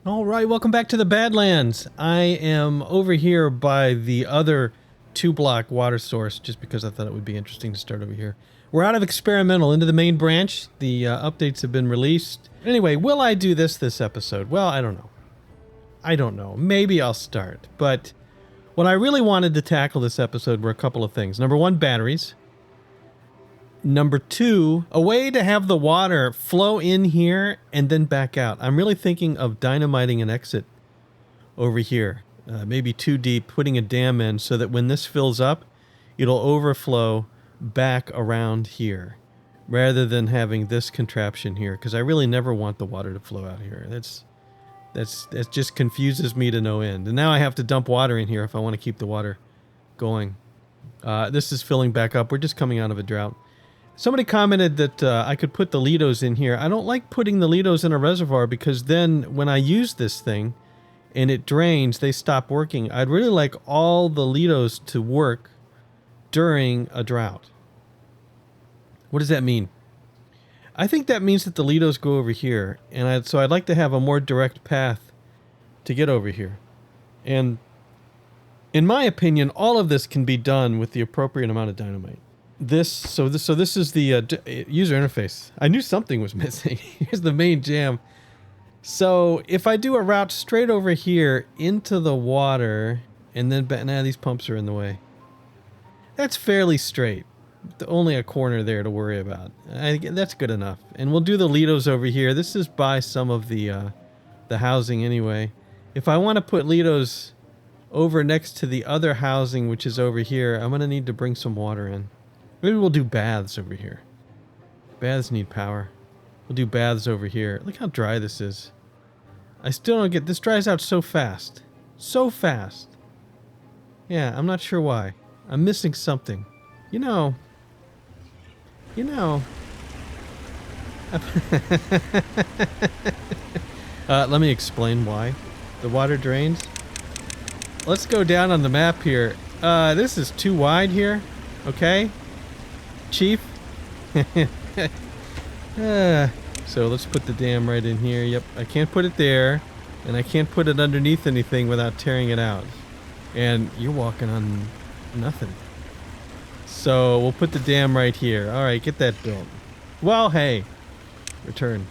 All right, welcome back to the Badlands. I am over here by the other 2-block water source just because I thought it would be interesting to start over here. We're out of experimental into the main branch. The updates have been released. Anyway, will I do this episode? Well, I don't know. I don't know. Maybe I'll start. But what I really wanted to tackle this episode were a couple of things. Number one, batteries. Number two, a way to have the water flow in here and then back out. I'm really thinking of dynamiting an exit over here, maybe too deep, putting a dam in so that when this fills up, it'll overflow back around here rather than having this contraption here, because I really never want the water to flow out here. That just confuses me to no end. And now I have to dump water in here if I want to keep the water going. This is filling back up. We're just coming out of a drought. Somebody commented that I could put the Lidos in here. I don't like putting the Lidos in a reservoir because then when I use this thing and it drains, they stop working. I'd really like all the Lidos to work during a drought. What does that mean? I think that means that the Lidos go over here, and so I'd like to have a more direct path to get over here. And in my opinion, all of this can be done with the appropriate amount of dynamite. So this is the user interface. I knew something was missing. Here's the main jam. So if I do a route straight over here into the water, and then these pumps are in the way. That's fairly straight. Only a corner there to worry about. That's good enough. And we'll do the Lidos over here. This is by some of the housing anyway. If I want to put Lidos over next to the other housing, which is over here, I'm going to need to bring some water in. Maybe we'll do baths over here. Baths need power. We'll do baths over here. Look how dry this is. I still don't get... This dries out so fast. So fast. Yeah, I'm not sure why. I'm missing something. You know... let me explain why. The water drains. Let's go down on the map here. This is too wide here. Okay? Chief. So let's put the dam right in here. Yep, I can't put it there, and I can't put it underneath anything without tearing it out. And you're walking on nothing. So we'll put the dam right here. All right, get that built. Well, hey, return.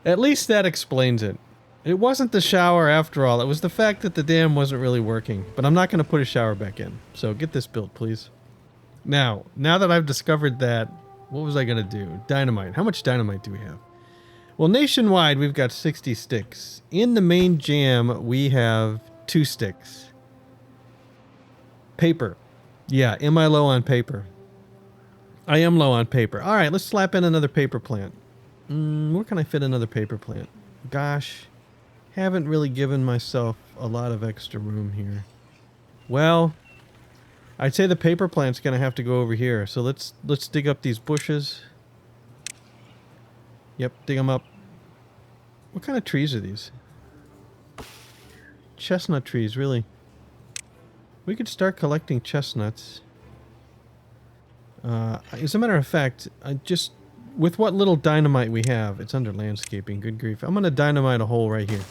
At least that explains it. It wasn't the shower after all. It was the fact that the dam wasn't really working. But I'm not going to put a shower back in. So get this built, please. Now that I've discovered that, what was I going to do? Dynamite. How much dynamite do we have? Well, nationwide, we've got 60 sticks. In the main jam, we have 2 sticks. Paper. Yeah, am I low on paper? I am low on paper. All right, let's slap in another paper plant. Where can I fit another paper plant? Gosh, haven't really given myself a lot of extra room here. Well... I'd say the paper plant's gonna have to go over here. So let's dig up these bushes. Yep, dig them up. What kind of trees are these? Chestnut trees, really. We could start collecting chestnuts. As a matter of fact, with what little dynamite we have, it's under landscaping, good grief. I'm gonna dynamite a hole right here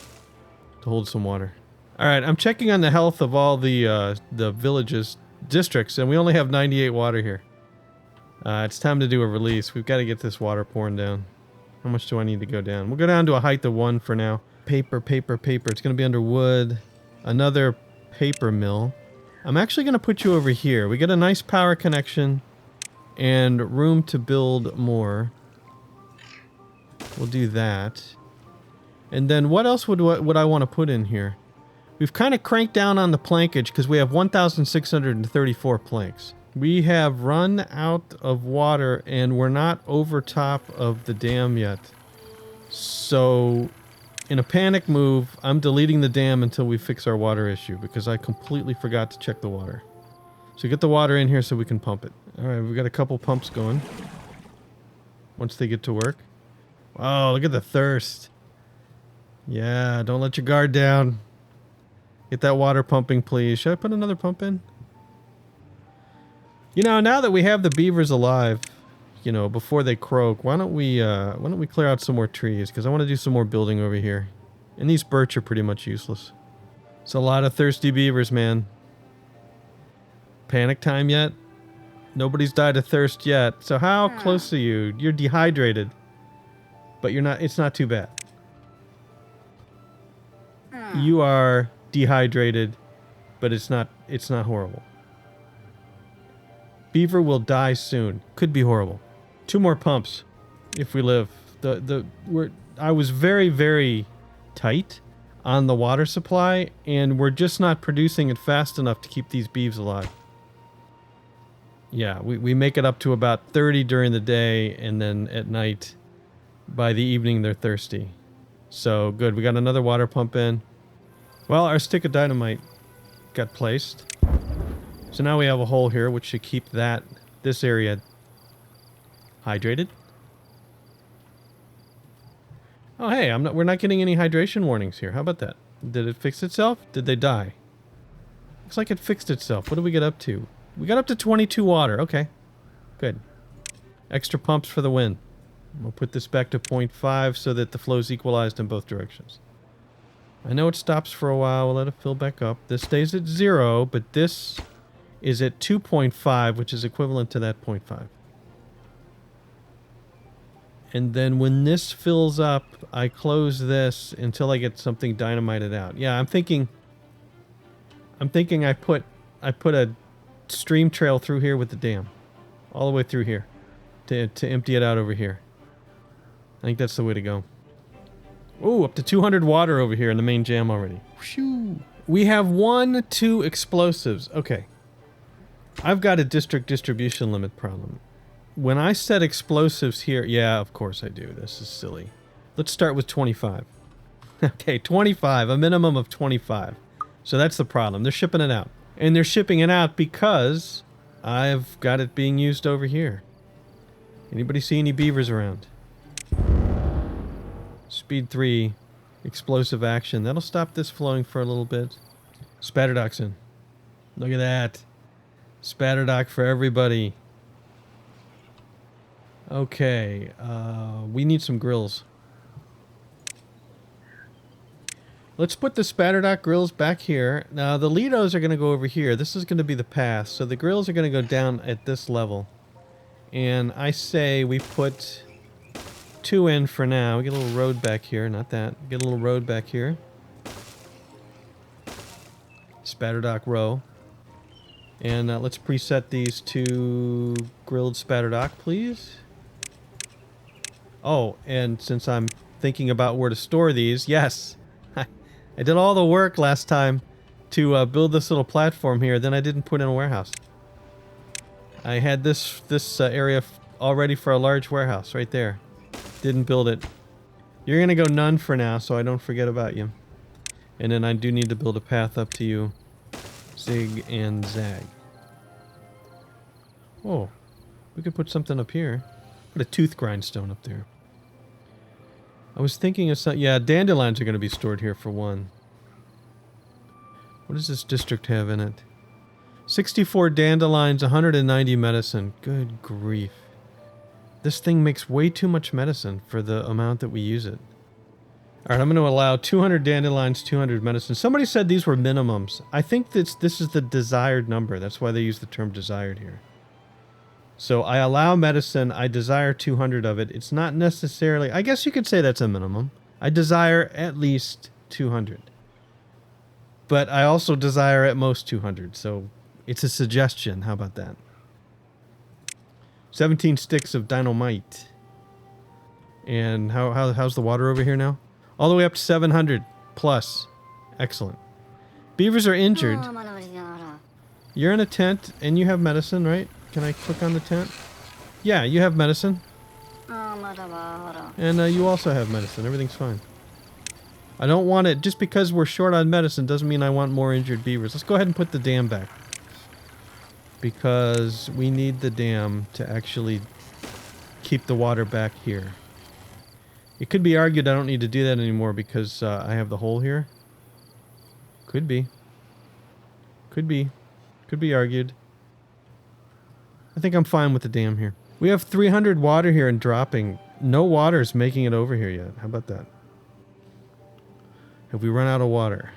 to hold some water. Alright, I'm checking on the health of all the villages. Districts, and we only have 98 water here. It's time to do a release. We've got to get this water pouring down. How much do I need to go down? We'll go down to a height of 1 for now. Paper. It's going to be under wood. Another paper mill. I'm actually going to put you over here. We get a nice power connection and room to build more. We'll do that. And then what else would I want to put in here? We've kind of cranked down on the plankage because we have 1,634 planks. We have run out of water and we're not over top of the dam yet. So, in a panic move, I'm deleting the dam until we fix our water issue because I completely forgot to check the water. So get the water in here so we can pump it. Alright, we've got a couple pumps going. Once they get to work. Wow, look at the thirst. Yeah, don't let your guard down. Get that water pumping, please. Should I put another pump in? You know, now that we have the beavers alive, you know, before they croak, why don't we clear out some more trees? Because I want to do some more building over here. And these birch are pretty much useless. It's a lot of thirsty beavers, man. Panic time yet? Nobody's died of thirst yet. So how close are you? You're dehydrated. But you're not, it's not too bad. You are dehydrated, but it's not horrible. Beaver will die soon. Could be horrible. 2 more pumps if we live. I was very, very tight on the water supply, and we're just not producing it fast enough to keep these beeves alive. Yeah, we make it up to about 30 during the day, and then at night, by the evening, they're thirsty. So, good. We got another water pump in. Well, our stick of dynamite got placed. So now we have a hole here, which should keep this area hydrated. Oh, hey, we're not getting any hydration warnings here. How about that? Did it fix itself? Did they die? Looks like it fixed itself. What did we get up to? We got up to 22 water. Okay. Good. Extra pumps for the win. We'll put this back to 0.5 so that the flow's equalized in both directions. I know it stops for a while. We'll let it fill back up. This stays at 0, but this is at 2.5, which is equivalent to that 0.5. And then when this fills up, I close this until I get something dynamited out. Yeah, I'm thinking I put a stream trail through here with the dam. All the way through here. To empty it out over here. I think that's the way to go. Ooh, up to 200 water over here in the main jam already. Whew. We have 2 explosives. Okay. I've got a district distribution limit problem. When I set explosives here... Yeah, of course I do. This is silly. Let's start with 25. Okay, 25. A minimum of 25. So that's the problem. They're shipping it out. And they're shipping it out because I've got it being used over here. Anybody see any beavers around? Speed 3. Explosive action. That'll stop this flowing for a little bit. Spatterdock's. Look at that. Spatterdock for everybody. Okay. We need some grills. Let's put the Spatterdock grills back here. Now, the Lidos are going to go over here. This is going to be the path. So the grills are going to go down at this level. And I say we put 2 in for now. We get a little road back here. Not that. Get a little road back here. Spatterdock row. And let's preset these to grilled Spatterdock, please. Oh, and since I'm thinking about where to store these, yes. I did all the work last time to build this little platform here. Then I didn't put in a warehouse. I had this area all ready for a large warehouse right there. Didn't build it. You're going to go none for now, so I don't forget about you. And then I do need to build a path up to you. Zig and zag. Oh, we could put something up here. Put a tooth grindstone up there. I was thinking of some... Yeah, dandelions are going to be stored here for 1. What does this district have in it? 64 dandelions, 190 medicine. Good grief. This thing makes way too much medicine for the amount that we use it. Alright, I'm going to allow 200 dandelions, 200 medicine. Somebody said these were minimums. I think this is the desired number. That's why they use the term desired here. So I allow medicine. I desire 200 of it. It's not necessarily... I guess you could say that's a minimum. I desire at least 200. But I also desire at most 200. So it's a suggestion. How about that? 17 sticks of dynamite. And how's the water over here now? All the way up to 700 plus. Excellent. Beavers are injured. You're in a tent and you have medicine, right? Can I click on the tent? Yeah, you have medicine. And you also have medicine. Everything's fine. I don't want it... Just because we're short on medicine doesn't mean I want more injured beavers. Let's go ahead and put the dam back. Because we need the dam to actually keep the water back here. It could be argued I don't need to do that anymore because I have the hole here. Could be. Could be. Could be argued. I think I'm fine with the dam here. We have 300 water here and dropping. No water is making it over here yet. How about that? Have we run out of water?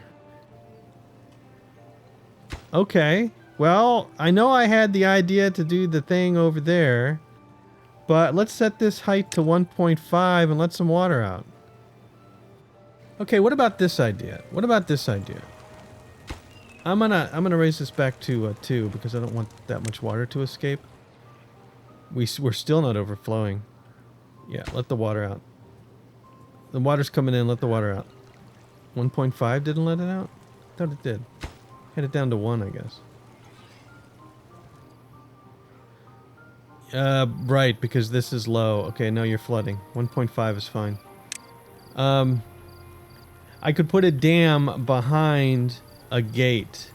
Okay. Well, I know I had the idea to do the thing over there, but let's set this height to 1.5 and let some water out. Okay, what about this idea? What about this idea? I'm gonna raise this back to 2 because I don't want that much water to escape. We're still not overflowing. Yeah, let the water out. The water's coming in, let the water out. 1.5 didn't let it out? I thought it did. Had it down to 1, I guess. Right, because this is low. Okay, no, you're flooding. 1.5 is fine. I could put a dam behind a gate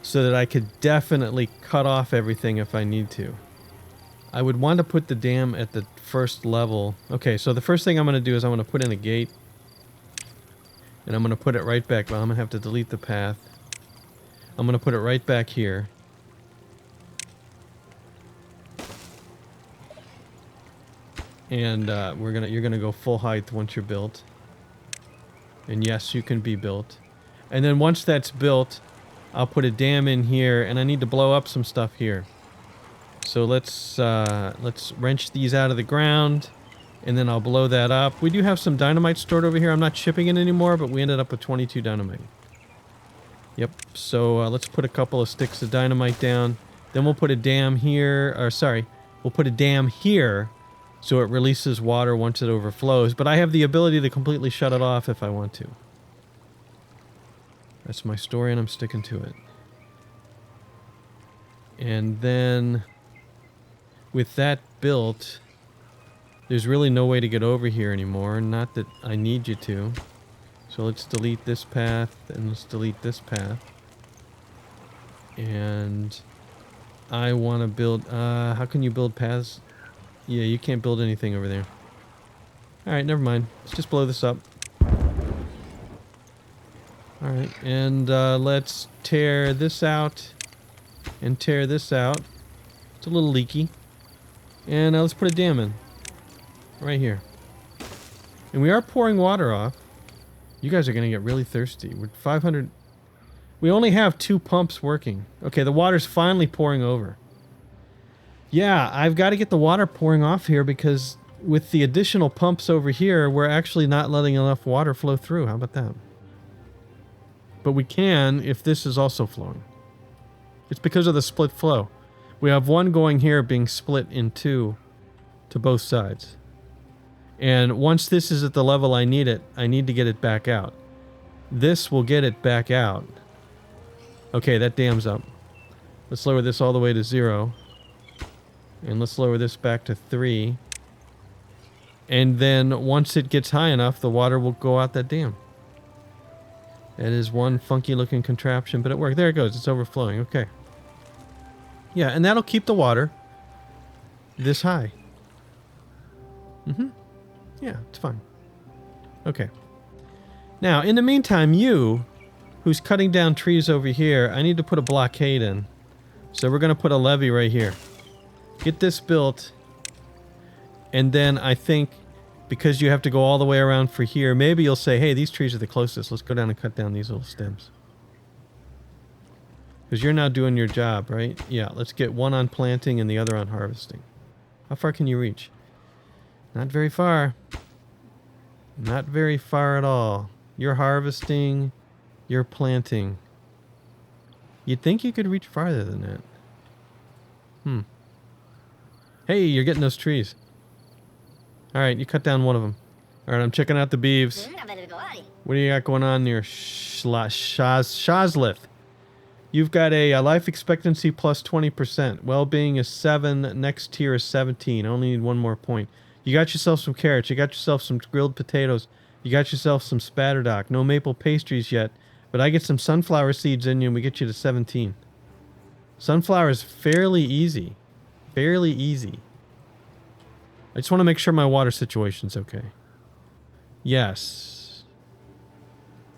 so that I could definitely cut off everything if I need to. I would want to put the dam at the first level. Okay, so the first thing I'm going to do is I'm going to put in a gate. And I'm going to put it right back. Well, I'm going to have to delete the path. I'm going to put it right back here. And you're gonna go full height once you're built. And yes, you can be built. And then once that's built, I'll put a dam in here, and I need to blow up some stuff here. So let's wrench these out of the ground, and then I'll blow that up. We do have some dynamite stored over here. I'm not shipping it anymore, but we ended up with 22 dynamite. Yep. So let's put a couple of sticks of dynamite down. Then we'll put a dam here. Or sorry, we'll put a dam here. So it releases water once it overflows, but I have the ability to completely shut it off if I want to. That's my story and I'm sticking to it. And then with that built, there's really no way to get over here anymore. Not that I need you to. So let's delete this path and let's delete this path. And I want to build, how can you build paths? Yeah, you can't build anything over there. Alright, never mind. Let's just blow this up. Alright, and let's tear this out. And tear this out. It's a little leaky. And let's put a dam in. Right here. And we are pouring water off. You guys are going to get really thirsty. We're 500... We only have 2 pumps working. Okay, the water's finally pouring over. Yeah, I've got to get the water pouring off here because with the additional pumps over here, we're actually not letting enough water flow through. How about that? But we can if this is also flowing. It's because of the split flow. We have one going here being split in 2 to both sides. And once this is at the level I need it, I need to get it back out. This will get it back out. Okay, that dam's up. Let's lower this all the way to 0. And let's lower this back to 3. And then once it gets high enough, the water will go out that dam. That is one funky looking contraption, but it worked. There it goes. It's overflowing. Okay. Yeah, and that'll keep the water this high. Mm-hmm. Yeah, it's fine. Okay. Now, in the meantime, you, who's cutting down trees over here, I need to put a blockade in. So we're going to put a levee right here. Get this built, and then I think because you have to go all the way around for here, maybe you'll say, hey, these trees are the closest. Let's go down and cut down these little stems. Because you're now doing your job, right? Yeah, let's get one on planting and the other on harvesting. How far can you reach? Not very far. Not very far at all. You're harvesting, you're planting. You'd think you could reach farther than that. Hey, you're getting those trees. Alright, you cut down one of them. Alright, I'm checking out the beeves. What do you got going on near Shazlith? You've got a life expectancy plus 20%. Well-being is 7. Next tier is 17. I only need 1 more point. You got yourself some carrots. You got yourself some grilled potatoes. You got yourself some spatterdock. No maple pastries yet. But I get some sunflower seeds in you and we get you to 17. Sunflower is fairly easy. Fairly easy. I just want to make sure my water situation's okay. Yes.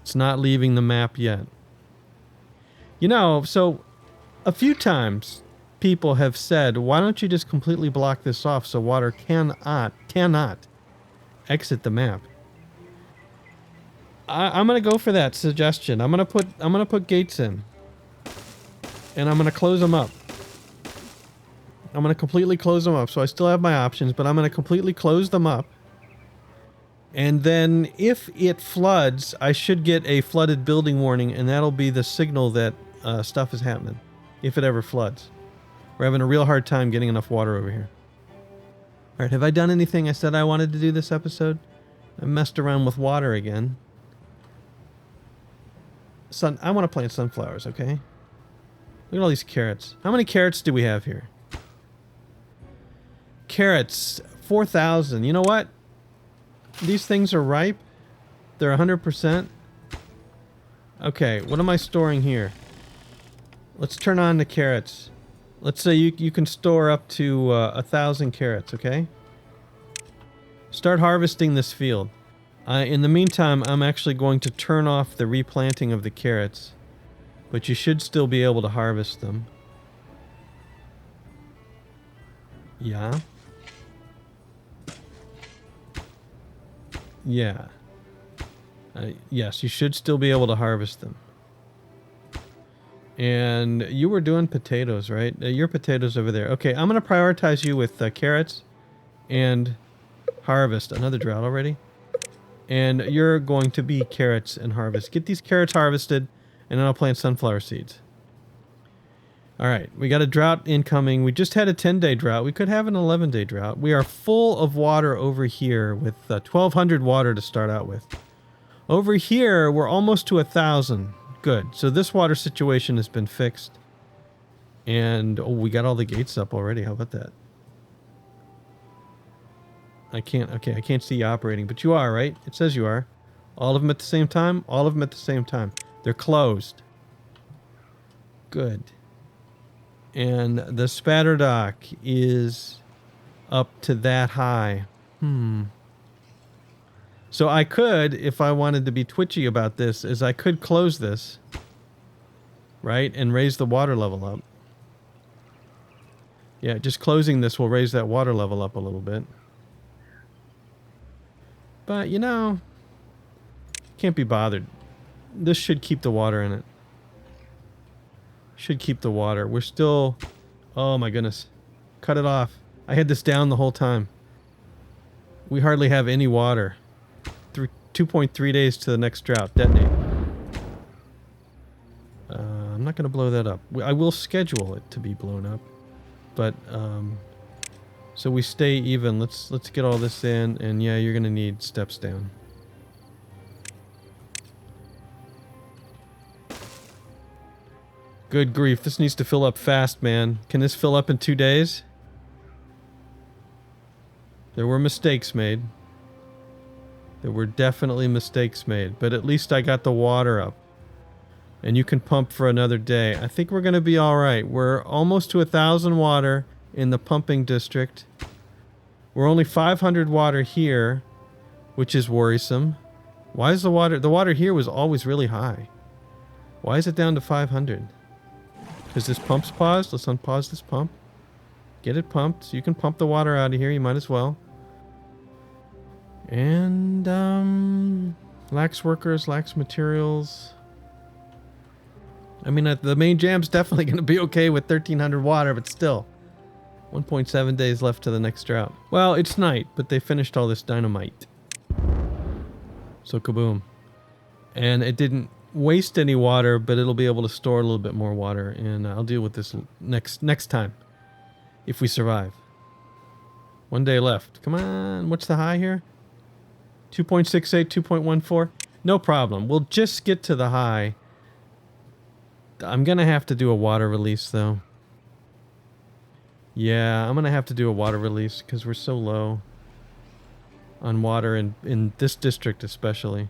It's not leaving the map yet. You know, so a few times people have said, why don't you just completely block this off so water cannot exit the map? I'm gonna go for that suggestion. I'm gonna put gates in, and I'm gonna close them up. I'm gonna completely close them up. So I still have my options, but I'm gonna completely close them up. And then if it floods, I should get a flooded building warning, and that'll be the signal that stuff is happening. If it ever floods, we're having a real hard time getting enough water over here. All right, have I done anything I said I wanted to do this episode? I messed around with water again. I want to plant sunflowers, okay? Look at all these carrots. How many carrots do we have here? Carrots, 4,000. You know what? These things are ripe. They're 100%. Okay, what am I storing here? Let's turn on the carrots. Let's say you can store up to 1,000 carrots, okay? Start harvesting this field. In the meantime, I'm actually going to turn off the replanting of the carrots, but you should still be able to harvest them. Yeah. Yeah. Yes, you should still be able to harvest them. And you were doing potatoes, right? Your potatoes over there. Okay, I'm going to prioritize you with carrots and harvest. Another drought already? And you're going to be carrots and harvest. Get these carrots harvested, and then I'll plant sunflower seeds. Alright, we got a drought incoming. We just had a 10-day drought. We could have an 11-day drought. We are full of water over here with 1,200 water to start out with. Over here, we're almost to 1,000. Good. So this water situation has been fixed. And, oh, we got all the gates up already. How about that? I can't see you operating, but you are, right? It says you are. All of them at the same time? All of them at the same time. They're closed. Good. And the spatter dock is up to that high. So I could, if I wanted to be twitchy about this, is I could close this, right, and raise the water level up. Yeah, just closing this will raise that water level up a little bit. But, you know, can't be bothered. This should keep the water in it. Should keep the water. We're still... Oh my goodness. Cut it off. I had this down the whole time. We hardly have any water. 2.3 days to the next drought. Detonate. I'm not going to blow that up. I will schedule it to be blown up. But, so we stay even. Let's get all this in, and yeah, you're gonna need steps down. Good grief, this needs to fill up fast, man. Can this fill up in 2 days? There were mistakes made. There were definitely mistakes made, but at least I got the water up. And you can pump for another day. I think we're gonna be alright. We're almost to 1,000 water in the pumping district. We're only 500 water here, which is worrisome. Why is the water here was always really high. Why is it down to 500? Because this pump's paused. Let's unpause this pump. Get it pumped. So you can pump the water out of here. You might as well. And, lacks workers, lacks materials. I mean, the main jam's definitely going to be okay with 1,300 water, but still. 1.7 days left to the next drought. Well, it's night, but they finished all this dynamite. So kaboom. And it didn't waste any water, but it'll be able to store a little bit more water, and I'll deal with this next time. If we survive. 1 day left. Come on, what's the high here? 2.68, 2.14? No problem. We'll just get to the high. I'm gonna have to do a water release, though. Yeah, I'm gonna have to do a water release because we're so low on water in this district especially.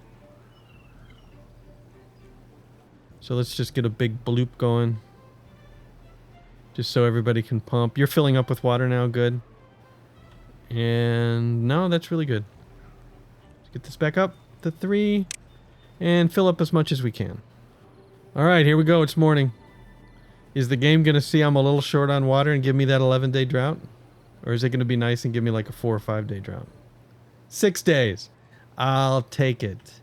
So let's just get a big bloop going. Just so everybody can pump. You're filling up with water now, good. And no, that's really good. Let's get this back up to 3 and fill up as much as we can. Alright, here we go, it's morning. Is the game going to see I'm a little short on water and give me that 11-day drought? Or is it going to be nice and give me like a 4 or 5 day drought? 6 days. I'll take it.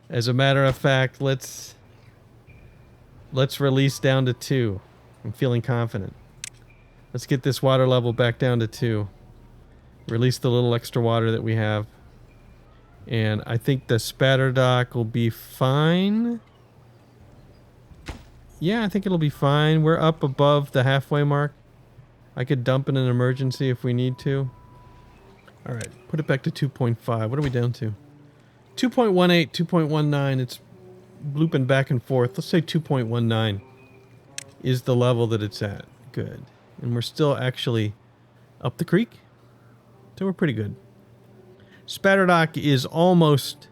As a matter of fact, let's release down to 2. I'm feeling confident. Let's get this water level back down to 2. Release the little extra water that we have. And I think the spatter dock will be fine. Yeah, I think it'll be fine. We're up above the halfway mark. I could dump in an emergency if we need to. Alright, put it back to 2.5. What are we down to? 2.18, 2.19. It's blooping back and forth. Let's say 2.19 is the level that it's at. Good. And we're still actually up the creek. So we're pretty good. Spatter dock is almost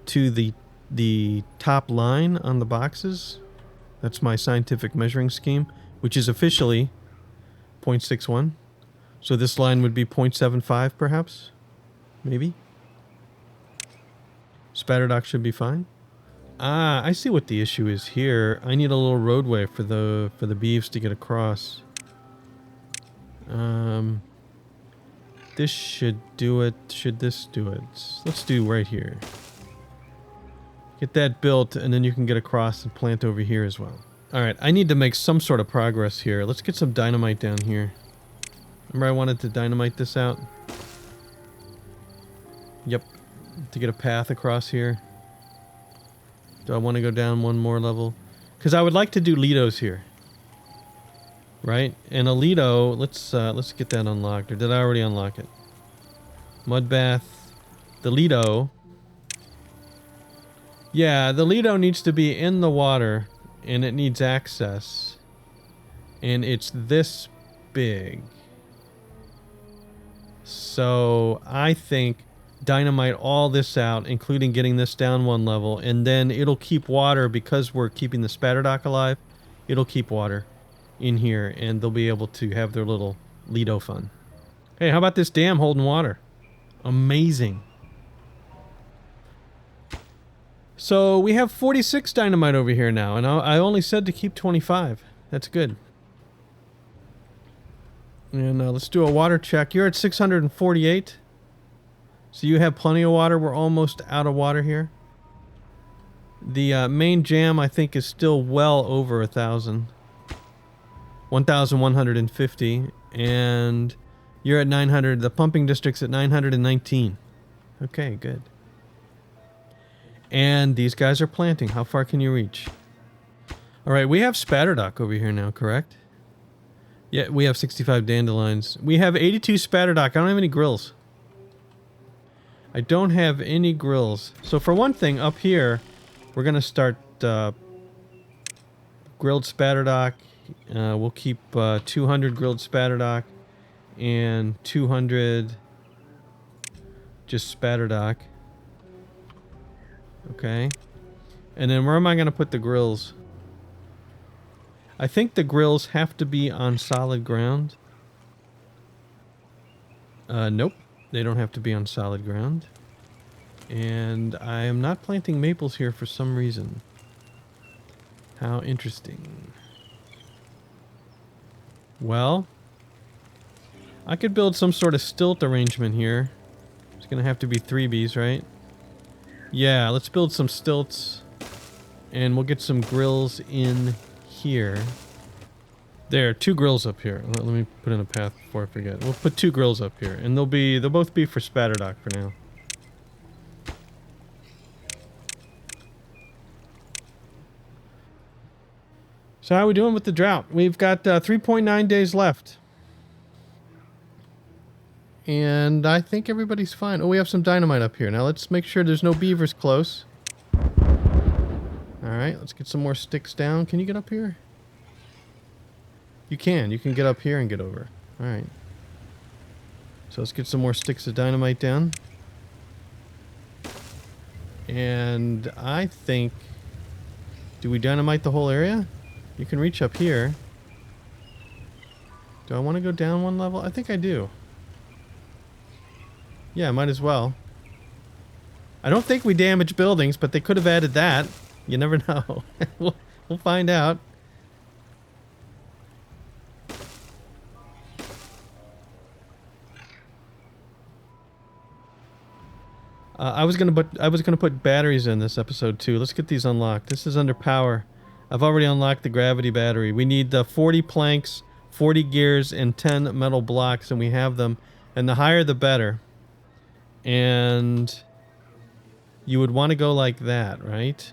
to the top line on the boxes. That's my scientific measuring scheme, which is officially 0.61. So this line would be 0.75 perhaps? Maybe? Spatter dock should be fine. Ah, I see what the issue is here. I need a little roadway for the beeves to get across. This should do it. Should this do it? Let's do right here. Get that built, and then you can get across and plant over here as well. Alright, I need to make some sort of progress here. Let's get some dynamite down here. Remember I wanted to dynamite this out? Yep. To get a path across here. Do I want to go down one more level? Because I would like to do Lidos here. Right? And a Lido, let's get that unlocked. Or did I already unlock it? Mud bath. The Lido. Yeah, the Lido needs to be in the water. And it needs access. And it's this big. So I think dynamite all this out, including getting this down one level, and then it'll keep water because we're keeping the spatter dock alive. It'll keep water in here, and they'll be able to have their little Lido fun. Hey, how about this dam holding water? Amazing. So we have 46 dynamite over here now, and I only said to keep 25. That's good. And let's do a water check. You're at 648. So you have plenty of water. We're almost out of water here. The main jam, I think, is still well over 1,000. 1,150. And you're at 900. The pumping district's at 919. Okay, good. And these guys are planting. How far can you reach? Alright, we have spatter dock over here now, correct? Yeah, we have 65 dandelions. We have 82 spatter dock. I don't have any grills. I don't have any grills. So for one thing, up here, we're going to start grilled spatter dock. We'll keep 200 grilled spatter dock and 200 just spatter dock. Okay. And then where am I going to put the grills? I think the grills have to be on solid ground. Nope. They don't have to be on solid ground. And I am not planting maples here for some reason. How interesting. Well, I could build some sort of stilt arrangement here. It's going to have to be 3Bs, right? Yeah, let's build some stilts. And we'll get some grills in here. There, 2 grills up here. Let me put in a path before I forget. We'll put 2 grills up here, and they'll both be for spatter dock for now. So how are we doing with the drought? We've got 3.9 days left. And I think everybody's fine. Oh, we have some dynamite up here. Now let's make sure there's no beavers close. Alright, let's get some more sticks down. Can you get up here? You can get up here and get over. Alright. So let's get some more sticks of dynamite down. And I think... Do we dynamite the whole area? You can reach up here. Do I want to go down one level? I think I do. Yeah, might as well. I don't think we damage buildings, but they could have added that. You never know. We'll find out. I was gonna put batteries in this episode too. Let's get these unlocked. This is under power. I've already unlocked the gravity battery. We need the 40 planks, 40 gears, and 10 metal blocks, and we have them. And the higher the better. And you would want to go like that, right?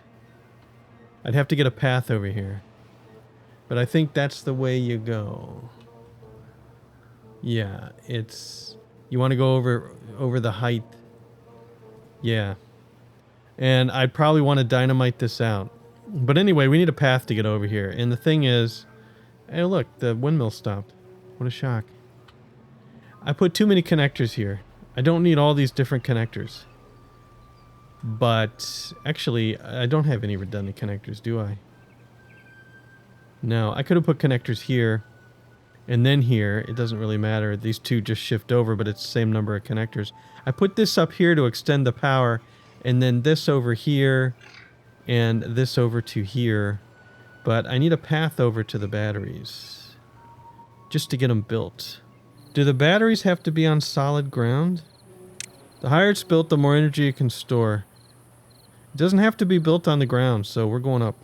I'd have to get a path over here. But I think that's the way you go. Yeah, it's... You want to go over the height. Yeah. And I'd probably want to dynamite this out. But anyway, we need a path to get over here. And the thing is... Hey, look, the windmill stopped. What a shock. I put too many connectors here. I don't need all these different connectors. But, actually, I don't have any redundant connectors, do I? No, I could have put connectors here. And then here. It doesn't really matter. These two just shift over, but it's the same number of connectors. I put this up here to extend the power. And then this over here. And this over to here. But I need a path over to the batteries. Just to get them built. Do the batteries have to be on solid ground? The higher it's built, the more energy it can store. It doesn't have to be built on the ground, so we're going up.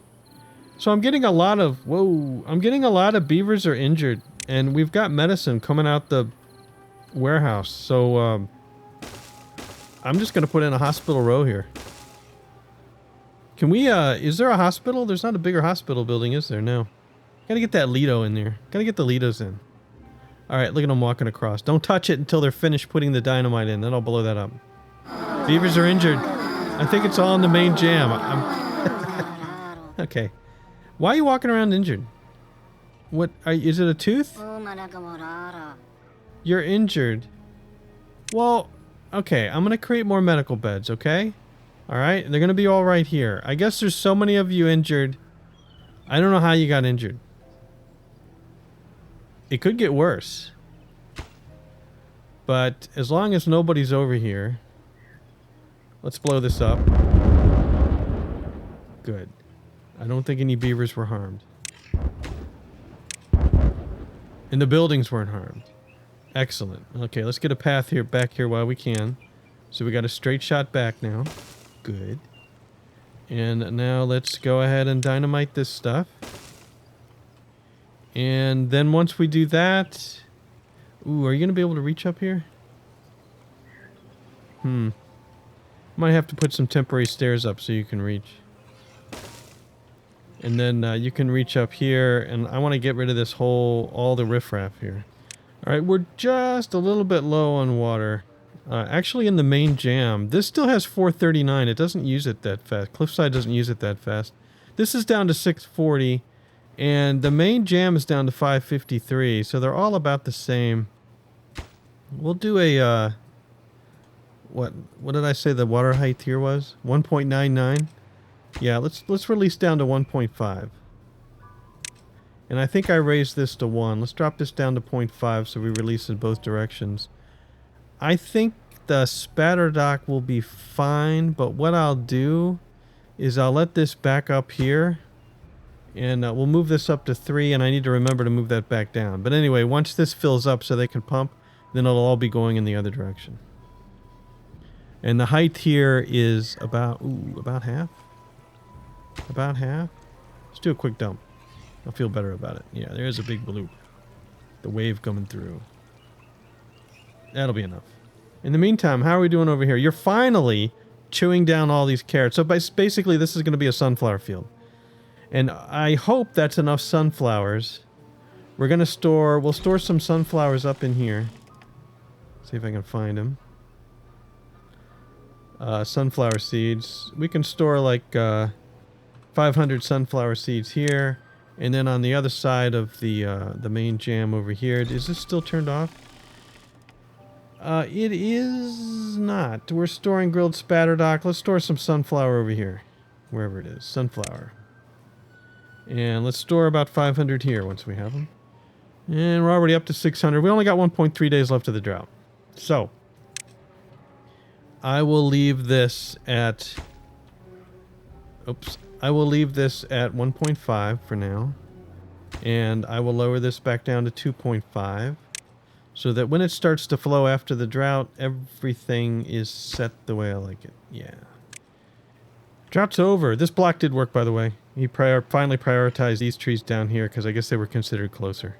So I'm getting a lot of... Whoa! I'm getting a lot of beavers are injured. And we've got medicine coming out the warehouse. So, I'm just going to put in a hospital row here. Can we, is there a hospital? There's not a bigger hospital building, is there? No. Gotta get that Lido in there. Gotta get the Lidos in. Alright, look at them walking across. Don't touch it until they're finished putting the dynamite in. Then I'll blow that up. Beavers are injured. I think it's all in the main jam. Okay. Why are you walking around injured? What? Is it a tooth? You're injured. Well, okay. I'm going to create more medical beds, okay? Alright? They're going to be all right here. I guess there's so many of you injured. I don't know how you got injured. It could get worse. But as long as nobody's over here... Let's blow this up. Good. I don't think any beavers were harmed. And the buildings weren't harmed. Excellent. Okay, let's get a path here, back here while we can. So we got a straight shot back now. Good. And now let's go ahead and dynamite this stuff. And then once we do that... Ooh, are you going to be able to reach up here? Might have to put some temporary stairs up so you can reach. And then you can reach up here, and I want to get rid of this whole, all the riffraff here. Alright, we're just a little bit low on water. Actually in the main jam, this still has 439, it doesn't use it that fast. Cliffside doesn't use it that fast. This is down to 640, and the main jam is down to 553, so they're all about the same. We'll do a, what did I say the water height here was? 1.99? Yeah, let's release down to 1.5. And I think I raised this to 1. Let's drop this down to 0.5 so we release in both directions. I think the spatter dock will be fine, but what I'll do is I'll let this back up here. And we'll move this up to 3, and I need to remember to move that back down. But anyway, once this fills up so they can pump, then it'll all be going in the other direction. And the height here is about half. About half. Let's do a quick dump. I'll feel better about it. Yeah, there's a big bloop. The wave coming through. That'll be enough. In the meantime, how are we doing over here? You're finally chewing down all these carrots. So basically, this is going to be a sunflower field. And I hope that's enough sunflowers. We'll store some sunflowers up in here. See if I can find them. Sunflower seeds. We can store like 500 sunflower seeds here. And then on the other side of the main jam over here. Is this still turned off? It is not. We're storing grilled spatterdock. Let's store some sunflower over here. Wherever it is. Sunflower. And let's store about 500 here once we have them. And we're already up to 600. We only got 1.3 days left of the drought. So, I will leave this at... Oops. I will leave this at 1.5 for now. And I will lower this back down to 2.5. so that when it starts to flow after the drought, everything is set the way I like it. Yeah. Drought's over. This block did work, by the way. He finally prioritized these trees down here because I guess they were considered closer.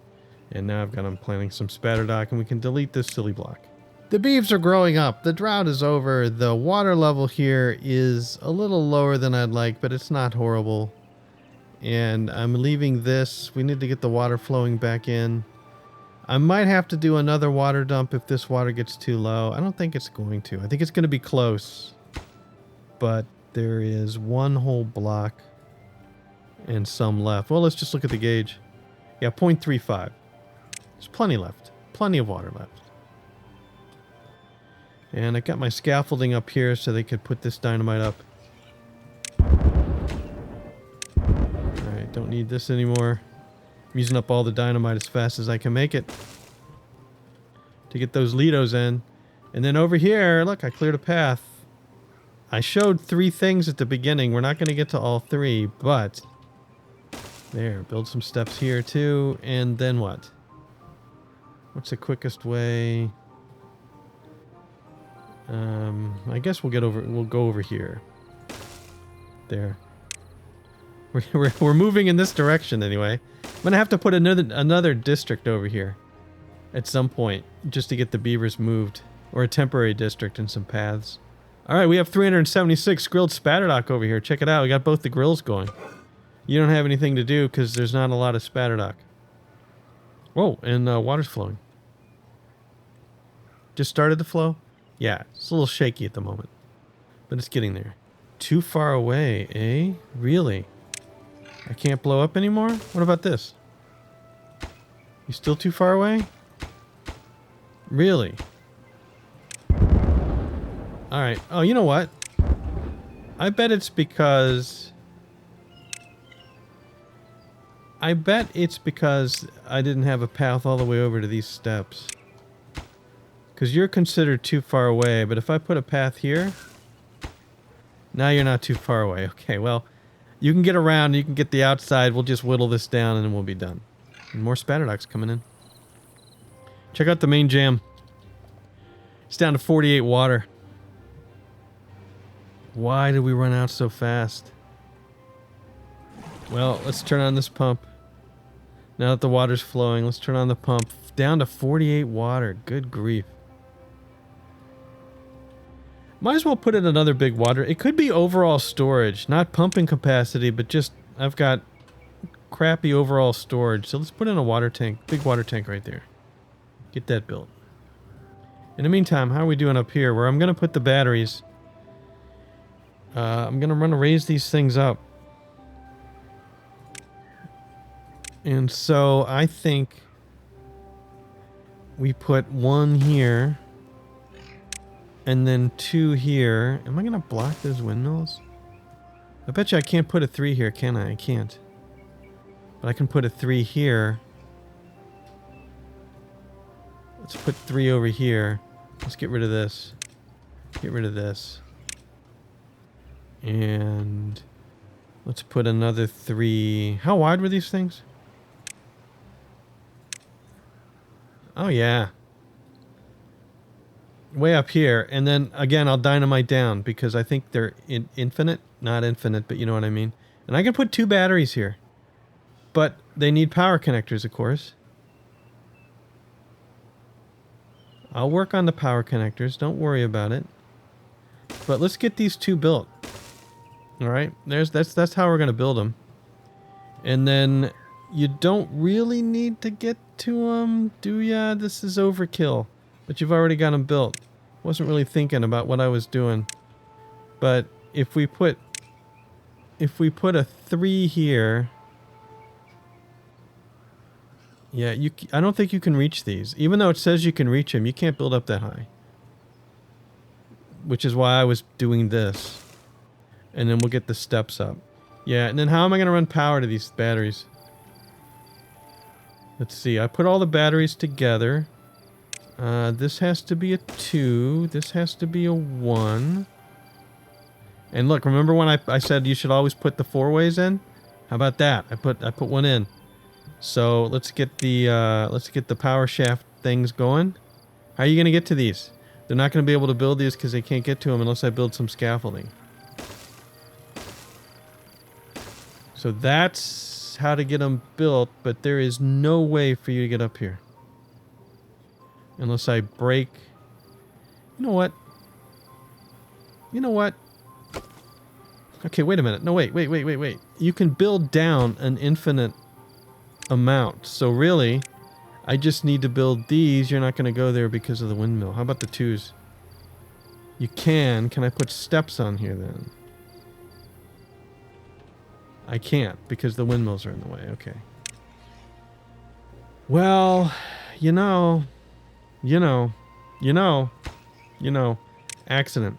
And now I've got them planting some spatterdock, and we can delete this silly block. The beavs are growing up. The drought is over. The water level here is a little lower than I'd like, but it's not horrible. And I'm leaving this. We need to get the water flowing back in. I might have to do another water dump if this water gets too low. I don't think it's going to. I think it's going to be close. But there is one whole block and some left. Well, let's just look at the gauge. Yeah, 0.35. There's plenty left. Plenty of water left. And I got my scaffolding up here so they could put this dynamite up. Alright, don't need this anymore. I'm using up all the dynamite as fast as I can make it to get those Litos in. And then over here, look, I cleared a path. I showed 3 things at the beginning. We're not going to get to all 3, but there, build some steps here too. And then what? What's the quickest way? I guess we'll go over here. There. We're moving in this direction anyway. I'm gonna have to put another district over here at some point just to get the beavers moved, or a temporary district and some paths. All right, we have 376 grilled spatterdock over here. Check it out. We got both the grills going. You don't have anything to do because there's not a lot of spatterdock. Whoa, and water's flowing. Just started to flow? Yeah, it's a little shaky at the moment, but it's getting there. Too far away, eh? Really? I can't blow up anymore? What about this? You still too far away? Really? Alright. Oh, you know what? I bet it's because... I didn't have a path all the way over to these steps. Because you're considered too far away, but if I put a path here... Now you're not too far away. Okay, well... You can get around, you can get the outside, we'll just whittle this down and then we'll be done. And more spatterdocks coming in. Check out the main jam. It's down to 48 water. Why did we run out so fast? Well, let's turn on this pump. Now that the water's flowing, let's turn on the pump. Down to 48 water. Good grief. Might as well put in another big water. It could be overall storage, not pumping capacity, but just I've got crappy overall storage. So let's put in a water tank, big water tank right there. Get that built. In the meantime, how are we doing up here? Where I'm going to put the batteries. I'm going to raise these things up. And so I think we put 1 here. And then 2 here. Am I going to block those windmills? I bet you I can't put a 3 here, can I? I can't. But I can put a 3 here. Let's put 3 over here. Let's get rid of this. Get rid of this. And let's put another 3. How wide were these things? Oh, yeah. Way up here, and then again I'll dynamite down because I think they're infinite, not infinite, but you know what I mean. And I can put 2 batteries here, but they need power connectors, of course. I'll work on the power connectors, don't worry about it. But let's get these 2 built. All right, that's how we're gonna build them. And then you don't really need to get to them, do ya? This is overkill. But you've already got them built. Wasn't really thinking about what I was doing. But if we put a 3 here, yeah, I don't think you can reach these. Even though it says you can reach them, you can't build up that high. Which is why I was doing this. And then we'll get the steps up. Yeah, and then how am I going to run power to these batteries? Let's see. I put all the batteries together. This has to be a 2. This has to be a 1. And look, remember when I said you should always put the 4-ways in? How about that? I put 1 in. So let's get the power shaft things going. How are you going to get to these? They're not going to be able to build these because they can't get to them unless I build some scaffolding. So that's how to get them built, but there is no way for you to get up here. Unless I break... You know what? You know what? Okay, wait a minute. No, wait. You can build down an infinite amount. So really, I just need to build these. You're not going to go there because of the windmill. How about the 2s? You can. Can I put steps on here then? I can't because the windmills are in the way. Okay. Well, you know, accident.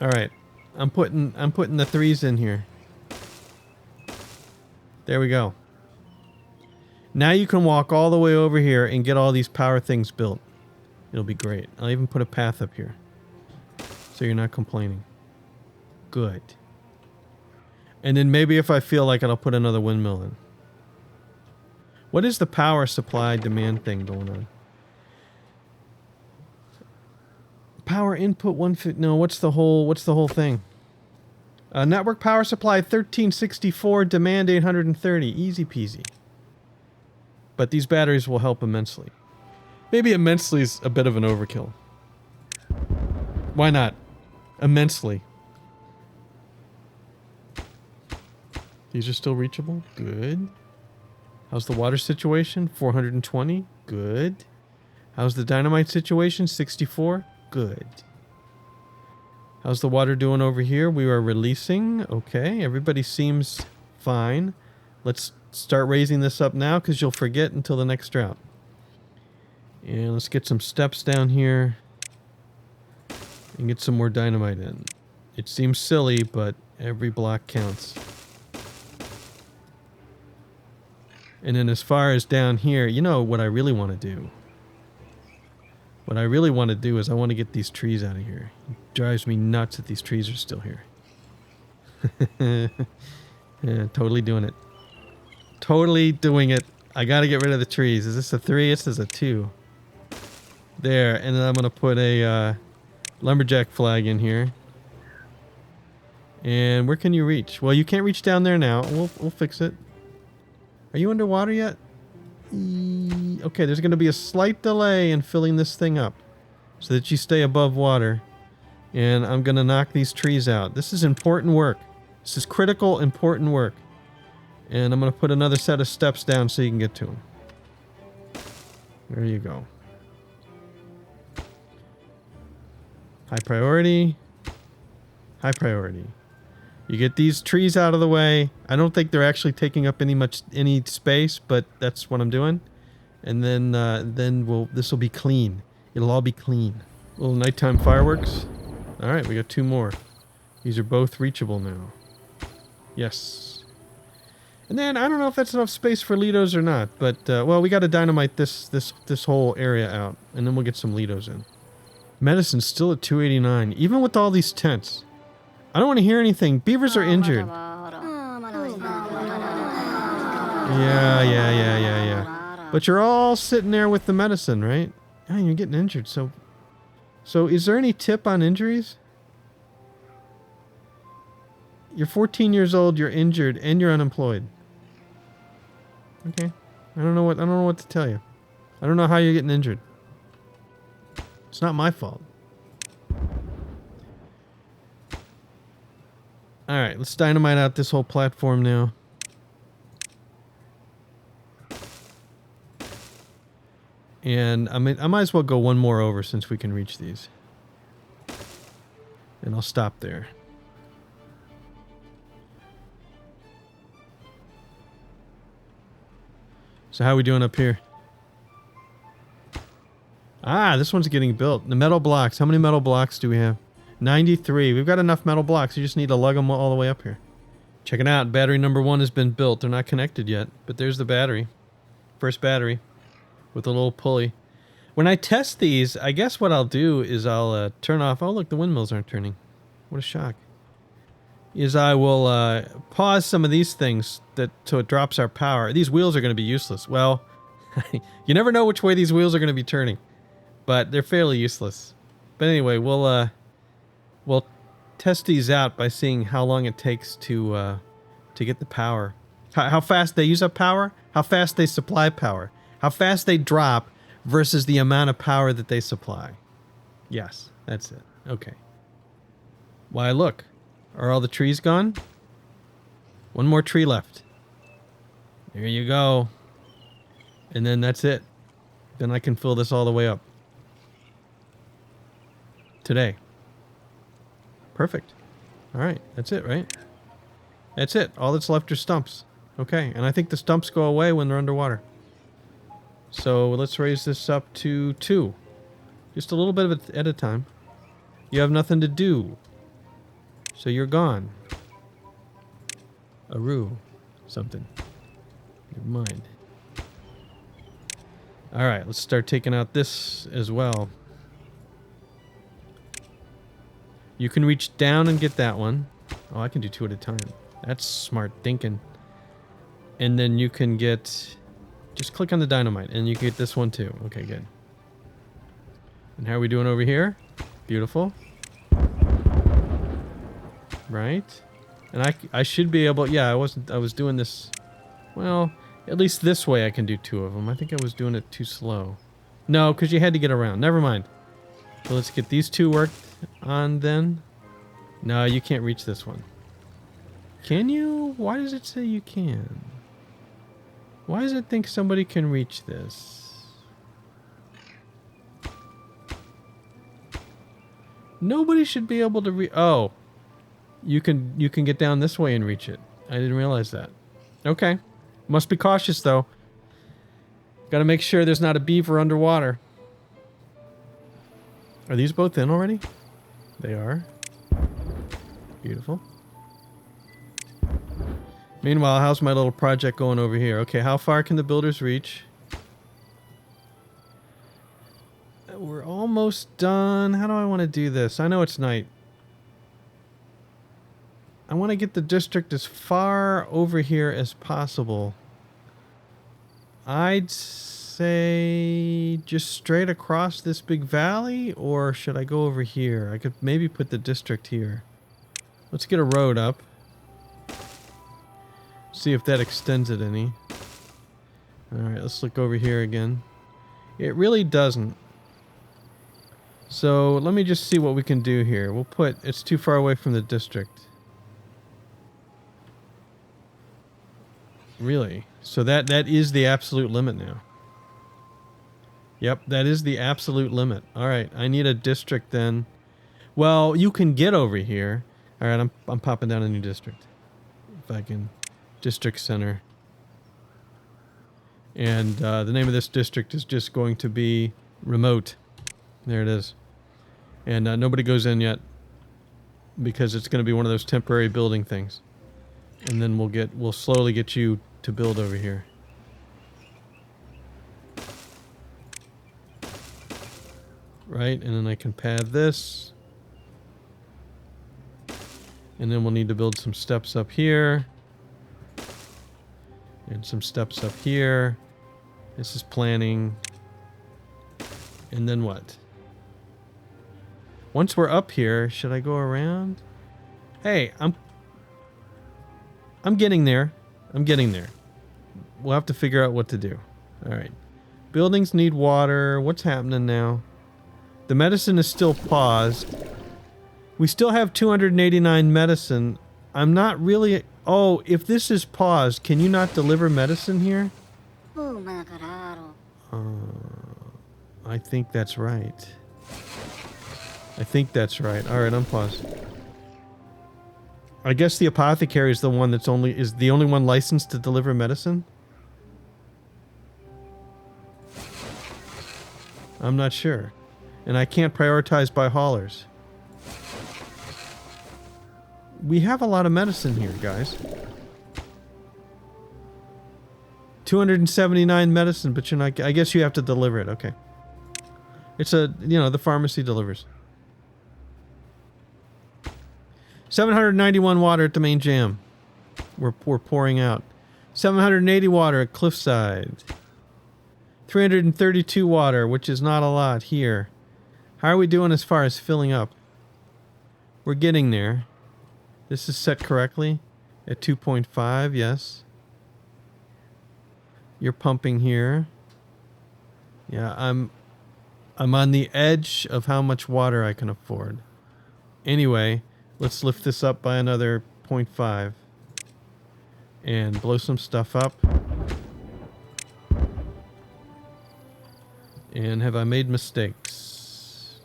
All right. I'm putting the 3s in here. There we go. Now you can walk all the way over here and get all these power things built. It'll be great. I'll even put a path up here. So you're not complaining. Good. And then maybe if I feel like it, I'll put another windmill in. What is the power supply demand thing going on? Power input 150. No, what's the whole thing? Network power supply 1364, demand 830. Easy peasy. But these batteries will help immensely. Maybe immensely is a bit of an overkill. Why not? Immensely. These are still reachable? Good. How's the water situation? 420? Good. How's the dynamite situation? 64? Good. How's the water doing over here? We are releasing. Okay, everybody seems fine. Let's start raising this up now because you'll forget until the next drought. And let's get some steps down here and get some more dynamite in. It seems silly, but every block counts. And then as far as down here, you know what I really want to do? What I really want to do is I want to get these trees out of here. It drives me nuts that these trees are still here. Yeah, totally doing it. Totally doing it. I got to get rid of the trees. Is this a 3? This is a 2. There. And then I'm going to put a lumberjack flag in here. And where can you reach? Well, you can't reach down there now. We'll fix it. Are you underwater yet? Okay, there's going to be a slight delay in filling this thing up so that you stay above water. And I'm going to knock these trees out. This is important work. This is critical, important work. And I'm going to put another set of steps down so you can get to them. There you go. High priority. High priority. You get these trees out of the way. I don't think they're actually taking up any space, but that's what I'm doing. And then this will be clean. It'll all be clean. Little nighttime fireworks. All right, we got 2 more. These are both reachable now. Yes. And then I don't know if that's enough space for Lidos or not, but well, we got to dynamite this whole area out, and then we'll get some Lidos in. Medicine's still at 289, even with all these tents. I don't want to hear anything. Beavers are injured. Yeah. But you're all sitting there with the medicine, right? Oh, you're getting injured. So is there any tip on injuries? You're 14 years old, you're injured, and you're unemployed. Okay. I don't know what to tell you. I don't know how you're getting injured. It's not my fault. Alright, let's dynamite out this whole platform now. And I might as well go one more over since we can reach these. And I'll stop there. So how are we doing up here? Ah, this one's getting built. The metal blocks. How many metal blocks do we have? 93. We've got enough metal blocks. You just need to lug them all the way up here. Check it out. Battery number 1 has been built. They're not connected yet, but there's the battery. First battery with a little pulley. When I test these, I guess what I'll do is I'll turn off. Oh, look, the windmills aren't turning. What a shock. Is I will pause some of these things so it drops our power. These wheels are going to be useless. Well, You never know which way these wheels are going to be turning, but they're fairly useless. But anyway, we'll test these out by seeing how long it takes to get the power. How fast they use up power, how fast they supply power, how fast they drop versus the amount of power that they supply. Yes, that's it. Okay. Why, look. Are all the trees gone? One more tree left. There you go. And then that's it. Then I can fill this all the way up. Today. Perfect. All right. That's it, right? That's it. All that's left are stumps. Okay. And I think the stumps go away when they're underwater. So let's raise this up to 2. Just a little bit of it at a time. You have nothing to do. So you're gone. Aroo. Something. Never mind. Alright, let's start taking out this as well. You can reach down and get that one. Oh, I can do 2 at a time. That's smart thinking. And then you can get... Just click on the dynamite and you can get this one too. Okay, good. And how are we doing over here? Beautiful. Right? And I should be able... Yeah, I was doing this... Well, at least this way I can do 2 of them. I think I was doing it too slow. No, because you had to get around. Never mind. So let's get these 2 worked on then. No, you can't reach this one. Can you? Why does it say you can? Why does it think somebody can reach this? Nobody should be able to oh. You can get down this way and reach it. I didn't realize that. Okay. Must be cautious though. Got to make sure there's not a beaver underwater. Are these both in already? They are. Beautiful. Meanwhile, how's my little project going over here? Okay, how far can the builders reach? We're almost done. How do I want to do this? I know it's night. I want to get the district as far over here as possible. I'd say just straight across this big valley, or should I go over here? I could maybe put the district here. Let's get a road up. See if that extends it any. Alright, let's look over here again. It really doesn't. So let me just see what we can do here. We'll put... It's too far away from the district. Really? So that is the absolute limit now. Yep, that is the absolute limit. Alright, I need a district then. Well, you can get over here. Alright, I'm popping down a new district. If I can... District center. And the name of this district is just going to be remote. There it is. And nobody goes in yet because it's going to be one of those temporary building things. And then we'll slowly get you to build over here. Right, and then I can pad this. And then we'll need to build some steps up here. And some steps up here. This is planning. And then what? Once we're up here, should I go around? Hey, I'm getting there. I'm getting there. We'll have to figure out what to do. Alright. Buildings need water. What's happening now? The medicine is still paused. We still have 289 medicine. I'm not really... Oh, if this is paused, can you not deliver medicine here? I think that's right. I think that's right. Alright, unpause. I guess the apothecary is the one that's the only one licensed to deliver medicine? I'm not sure. And I can't prioritize by haulers. We have a lot of medicine here, guys. 279 medicine, but you're not... I guess you have to deliver it. Okay. It's the pharmacy delivers. 791 water at the main jam. We're pouring out. 780 water at Cliffside. 332 water, which is not a lot here. How are we doing as far as filling up? We're getting there. This is set correctly at 2.5, yes. You're pumping here. Yeah, I'm on the edge of how much water I can afford. Anyway, let's lift this up by another 0.5 and blow some stuff up. And have I made mistakes?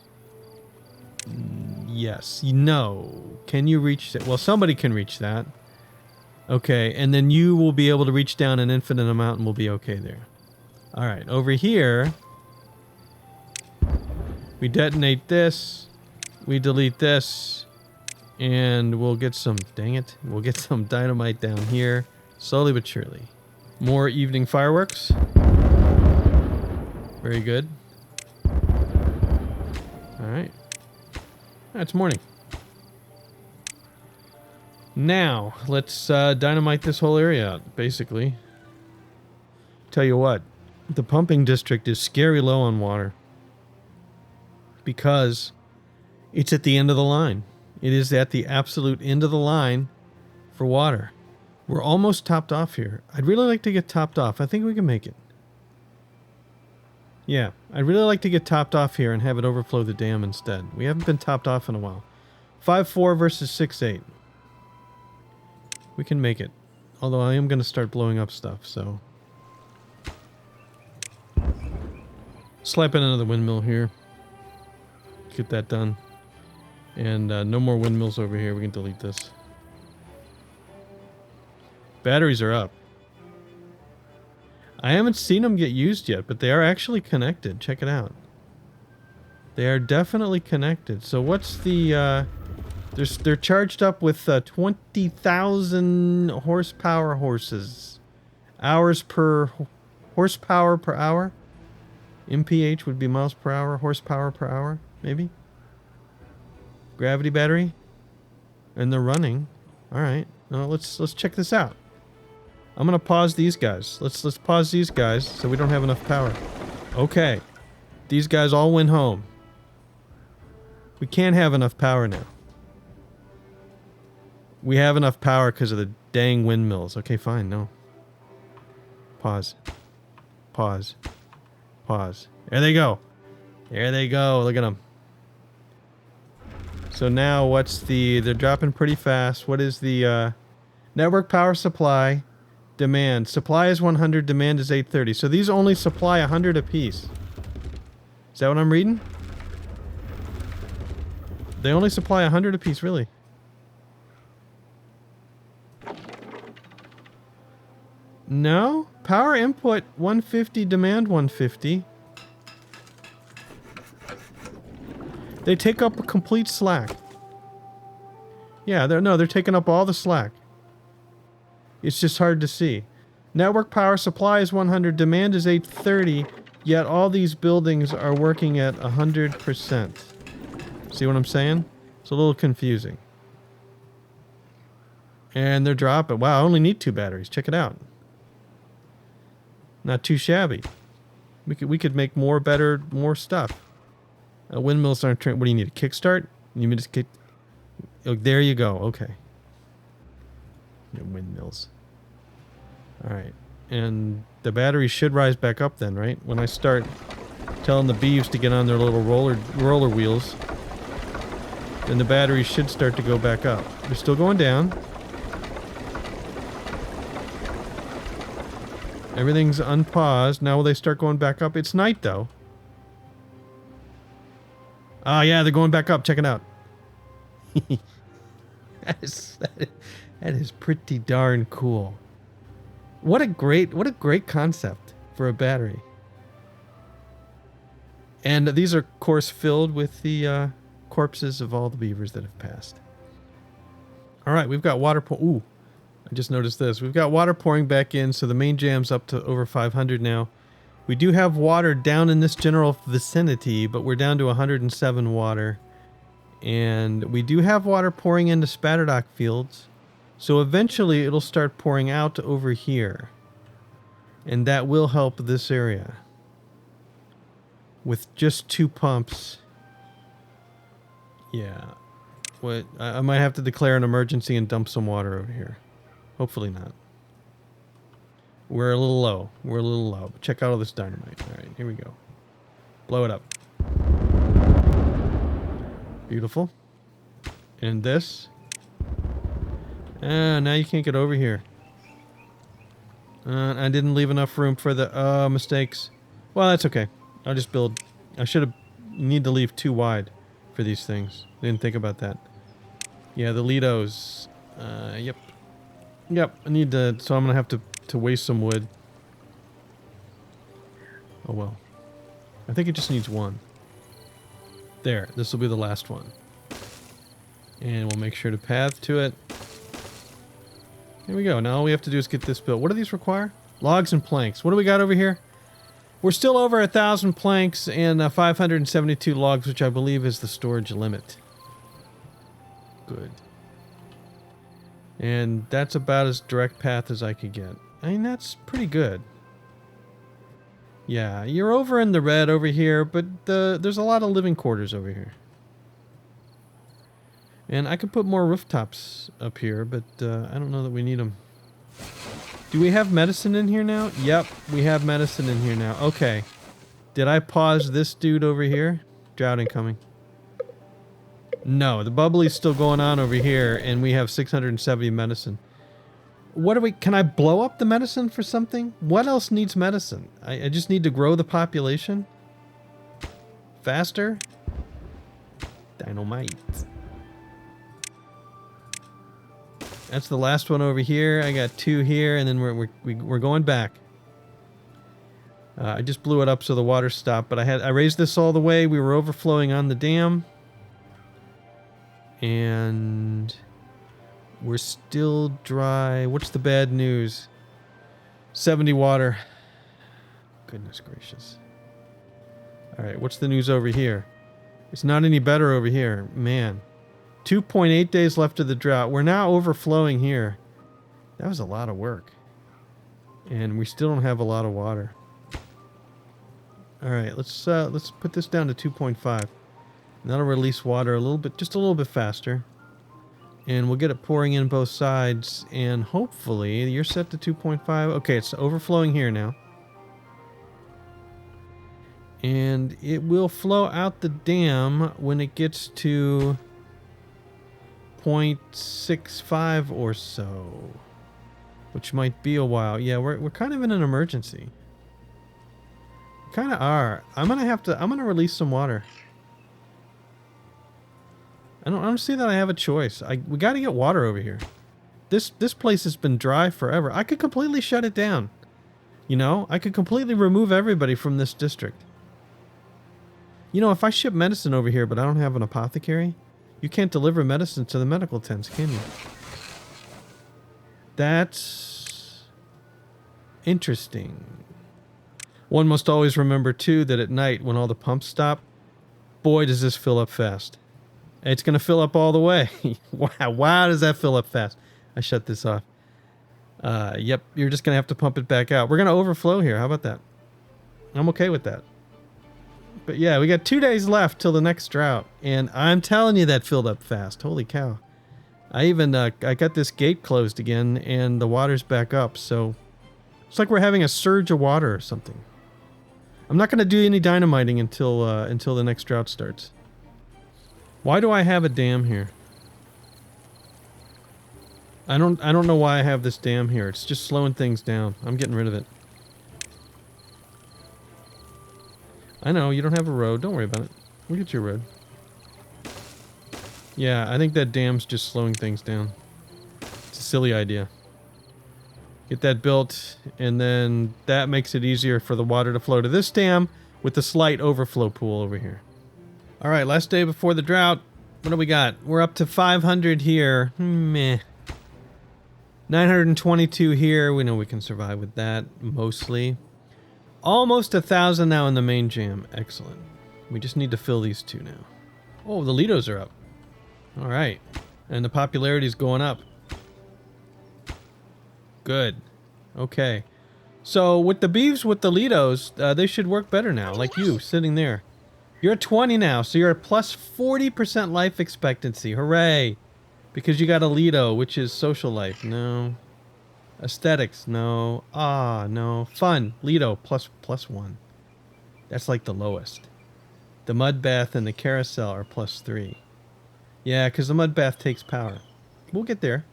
Yes. No. Can you reach that? Well, somebody can reach that. Okay, and then you will be able to reach down an infinite amount and we'll be okay there. Alright, over here, we detonate this, we delete this, and we'll get some, dang it, we'll get some dynamite down here, slowly but surely. More evening fireworks. Very good. Alright. It's morning. Now, let's dynamite this whole area out, basically. Tell you what, the pumping district is scary low on water. Because it's at the end of the line. It is at the absolute end of the line for water. We're almost topped off here. I'd really like to get topped off. I think we can make it. Yeah, I'd really like to get topped off here and have it overflow the dam instead. We haven't been topped off in a while. 5-4 versus 6-8. We can make it. Although I am going to start blowing up stuff, so... Slap in another windmill here. Get that done. And no more windmills over here. We can delete this. Batteries are up. I haven't seen them get used yet, but they are actually connected. Check it out. They are definitely connected. So what's the... They're charged up with 20,000 horsepower horses. Hours per... Horsepower per hour? MPH would be miles per hour. Horsepower per hour, maybe? Gravity battery? And they're running. Alright. Now let's check this out. I'm gonna pause these guys. Let's pause these guys so we don't have enough power. Okay. These guys all went home. We can't have enough power now. We have enough power because of the dang windmills. Okay, fine, no. Pause. Pause. Pause. There they go. There they go. Look at them. So now what's the... They're dropping pretty fast. What is the network power supply? Demand. Supply is 100. Demand is 830. So these only supply 100 apiece. Is that what I'm reading? They only supply 100 apiece, really. No? Power input 150, demand 150. They take up a complete slack. Yeah, they're taking up all the slack. It's just hard to see. Network power supply is 100, demand is 830, yet all these buildings are working at 100%. See what I'm saying? It's a little confusing. And they're dropping. Wow, I only need 2 batteries. Check it out. Not too shabby. We could make more stuff. Windmills aren't trained. What do you need? A kickstart? You mean just kick? Oh, there you go. Okay. Yeah, windmills. All right, and the batteries should rise back up then, right? When I start telling the beeves to get on their little roller wheels, then the batteries should start to go back up. They're still going down. Everything's unpaused. Now will they start going back up? It's night, though. Ah, yeah, they're going back up. Check it out. that is pretty darn cool. What a great concept for a battery. And these are, of course, filled with the corpses of all the beavers that have passed. All right, we've got water. Ooh, I just noticed this. We've got water pouring back in, so the main jam's up to over 500 now. We do have water down in this general vicinity, but we're down to 107 water. And we do have water pouring into Spatterdock fields. So eventually it'll start pouring out over here. And that will help this area. with just 2 pumps. Yeah. What? I might have to declare an emergency and dump some water over here. Hopefully not. We're a little low. We're a little low. Check out all this dynamite. All right, here we go. Blow it up. Beautiful. And this. Now you can't get over here. I didn't leave enough room for the mistakes. Well, that's okay. I'll just build. I should have need to leave 2 wide for these things. Didn't think about that. Yeah, the Lidos. Yep. Yep, I need to, so I'm gonna have to waste some wood. Oh well. I think it just needs 1. There, this will be the last one. And we'll make sure to path to it. Here we go. Now all we have to do is get this built. What do these require? Logs and planks. What do we got over here? We're still over 1,000 planks and 572 logs, which I believe is the storage limit. Good. And that's about as direct path as I could get. I mean, that's pretty good. Yeah, you're over in the red over here, but there's a lot of living quarters over here. And I could put more rooftops up here, but I don't know that we need them. Do we have medicine in here now? Yep, we have medicine in here now. Okay. Did I pause this dude over here? Drought incoming. No, the bubbly's still going on over here, and we have 670 medicine. What do we... Can I blow up the medicine for something? What else needs medicine? I just need to grow the population? Faster? Dynamite. That's the last one over here. I got 2 here, and then we're going back. I just blew it up so the water stopped, but I raised this all the way. We were overflowing on the dam. And we're still dry. What's the bad news? 70 water. Goodness gracious. All right, what's the news over here? It's not any better over here. Man. 2.8 days left of the drought. We're now overflowing here. That was a lot of work. And we still don't have a lot of water. All right, let's put this down to 2.5. That'll release water a little bit, just a little bit faster. And we'll get it pouring in both sides. And hopefully, you're set to 2.5. Okay, it's overflowing here now. And it will flow out the dam when it gets to 0.65 or so. Which might be a while. Yeah, we're kind of in an emergency. Kind of are. I'm gonna release some water. I don't see that I have a choice. We got to get water over here. This place has been dry forever. I could completely shut it down. You know, I could completely remove everybody from this district. You know, if I ship medicine over here, but I don't have an apothecary, you can't deliver medicine to the medical tents, can you? That's interesting. One must always remember, too, that at night, when all the pumps stop, boy, does this fill up fast. It's going to fill up all the way. Wow, does that fill up fast. I shut this off. Yep, you're just going to have to pump it back out. We're going to overflow here. How about that? I'm okay with that. But yeah, we got 2 days left till the next drought. And I'm telling you that filled up fast. Holy cow. I even I got this gate closed again, and the water's back up. So it's like we're having a surge of water or something. I'm not going to do any dynamiting until the next drought starts. Why do I have a dam here? I don't know why I have this dam here. It's just slowing things down. I'm getting rid of it. I know, you don't have a road. Don't worry about it. We'll get your road. Yeah, I think that dam's just slowing things down. It's a silly idea. Get that built, and then that makes it easier for the water to flow to this dam with the slight overflow pool over here. All right, last day before the drought. What do we got? We're up to 500 here. Meh. 922 here. We know we can survive with that, mostly. Almost 1,000 now in the main jam. Excellent. We just need to fill these 2 now. Oh, the Lidos are up. All right. And the popularity is going up. Good. Okay. So with the beeves, with the Lidos, they should work better now. Like you, sitting there. You're at 20 now, so you're at plus 40% life expectancy. Hooray! Because you got a Lido, which is social life. No. Aesthetics, no. Ah, no. Fun, Lido, plus 1. That's like the lowest. The mud bath and the carousel are plus 3. Yeah, because the mud bath takes power. We'll get there.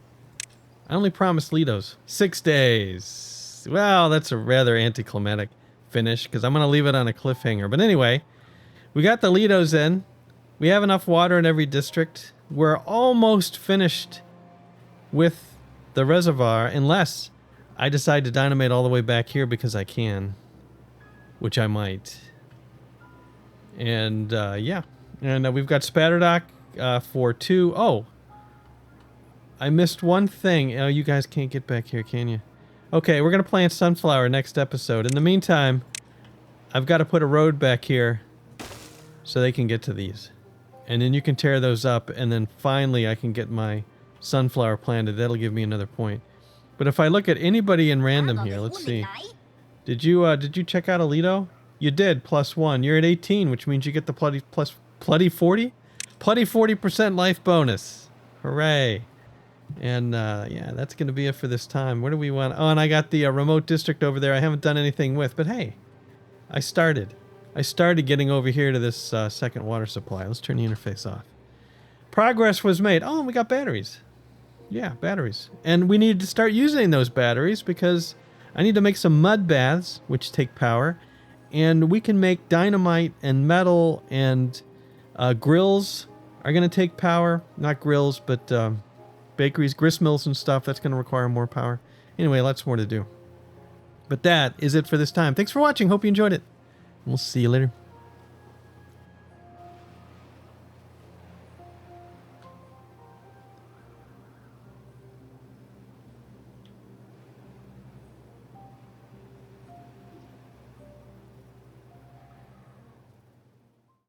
I only promised Lidos. 6 days. Well, that's a rather anticlimactic finish, because I'm going to leave it on a cliffhanger. But anyway, we got the Lidos in. We have enough water in every district. We're almost finished with the reservoir, unless I decide to dynamite all the way back here because I can. Which I might. And, yeah. And we've got Spatterdock for 2. Oh! I missed one thing. Oh, you guys can't get back here, can you? Okay, we're going to plant sunflower next episode. In the meantime, I've got to put a road back here so they can get to these. And then you can tear those up, and then finally I can get my sunflower planted. That'll give me another point. But if I look at anybody in random here, let's see. Did you check out Alito? You did, plus 1. You're at 18, which means you get the bloody 40? Bloody 40% life bonus. Hooray. And, yeah, that's going to be it for this time. Where do we want? Oh, and I got the remote district over there I haven't done anything with. But hey, I started getting over here to this second water supply. Let's turn the interface off. Progress was made. Oh, and we got batteries. Yeah, batteries. And we need to start using those batteries because I need to make some mud baths, which take power. And we can make dynamite and metal, and grills are going to take power. Not grills, but bakeries, grist mills and stuff. That's going to require more power. Anyway, lots more to do. But that is it for this time. Thanks for watching. Hope you enjoyed it. We'll see you later.